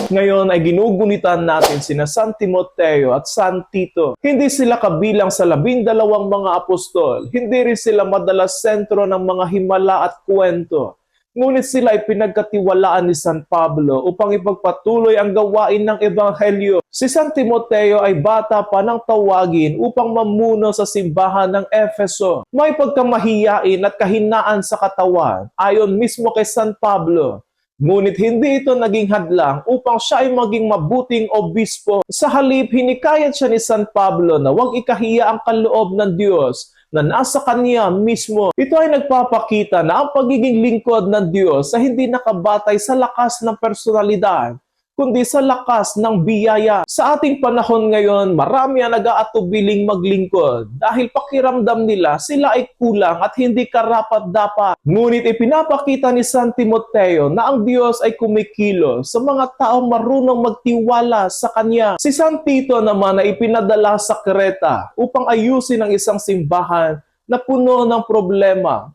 Ngayon ay ginugunitan natin sina San Timoteo at San Tito. Hindi sila kabilang sa 12 mga apostol. Hindi rin sila madalas sentro ng mga himala at kwento. Ngunit sila ay pinagkatiwalaan ni San Pablo upang ipagpatuloy ang gawain ng Ebanghelyo. Si San Timoteo ay bata pa nang tawagin upang mamuno sa simbahan ng Efeso. May pagkamahiyain at kahinaan sa katawan ayon mismo kay San Pablo. Ngunit hindi ito naging hadlang upang siya ay maging mabuting obispo. Sa halip, hinikayat siya ni San Pablo na huwag ikahiya ang kaloob ng Diyos na nasa kanya mismo. Ito ay nagpapakita na ang pagiging lingkod ng Diyos ay hindi nakabatay sa lakas ng personalidad, kundi sa lakas ng biyaya. Sa ating panahon ngayon, marami ang nag-aatubiling maglingkod dahil pakiramdam nila sila ay kulang at hindi karapat-dapat. Ngunit ipinapakita ni San Timoteo na ang Diyos ay kumikilos sa mga taong marunong magtiwala sa Kanya. Si San Tito naman ay ipinadala sa Creta upang ayusin ang isang simbahan na puno ng problema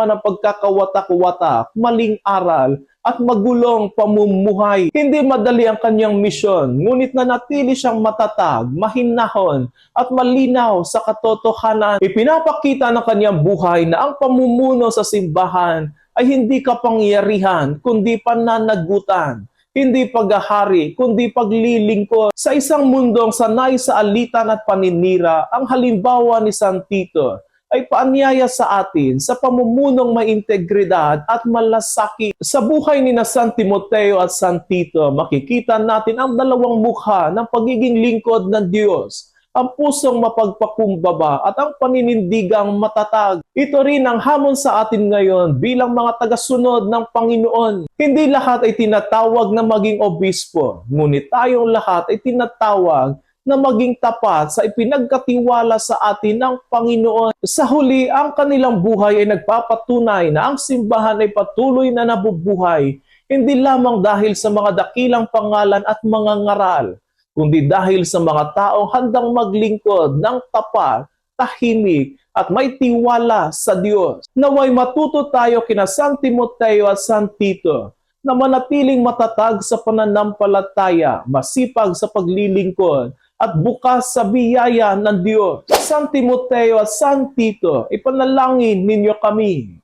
ng pagkakawatak-watak, maling aral, at magulong pamumuhay. Hindi madali ang kanyang misyon, ngunit nanatili siyang matatag, mahinahon, at malinaw sa katotohanan. Ipinapakita ng kanyang buhay na ang pamumuno sa simbahan ay hindi kapangyarihan, kundi pananagutan. Hindi paghahari, kundi paglilingkod. Sa isang mundong sanay sa alitan at paninira, ang halimbawa ni San Tito ay paanyaya sa atin sa pamumunong may integridad at malasakit. Sa buhay ni San Timoteo at San Tito, makikita natin ang dalawang mukha ng pagiging lingkod ng Diyos, ang pusong mapagpakumbaba at ang paninindigang matatag. Ito rin ang hamon sa atin ngayon bilang mga tagasunod ng Panginoon. Hindi lahat ay tinatawag na maging obispo, ngunit tayong lahat ay tinatawag na maging tapat sa ipinagkatiwala sa atin ng Panginoon. Sa huli, ang kanilang buhay ay nagpapatunay na ang simbahan ay patuloy na nabubuhay, hindi lamang dahil sa mga dakilang pangalan at mga ngaral, kundi dahil sa mga taong handang maglingkod ng tapat, tahimik, at may tiwala sa Diyos. Naway matuto tayo kina San Timoteo at San Tito na manatiling matatag sa pananampalataya, masipag sa paglilingkod, at bukas sa biyaya ng Diyos. San Timoteo at San Tito, ipanalangin ninyo kami.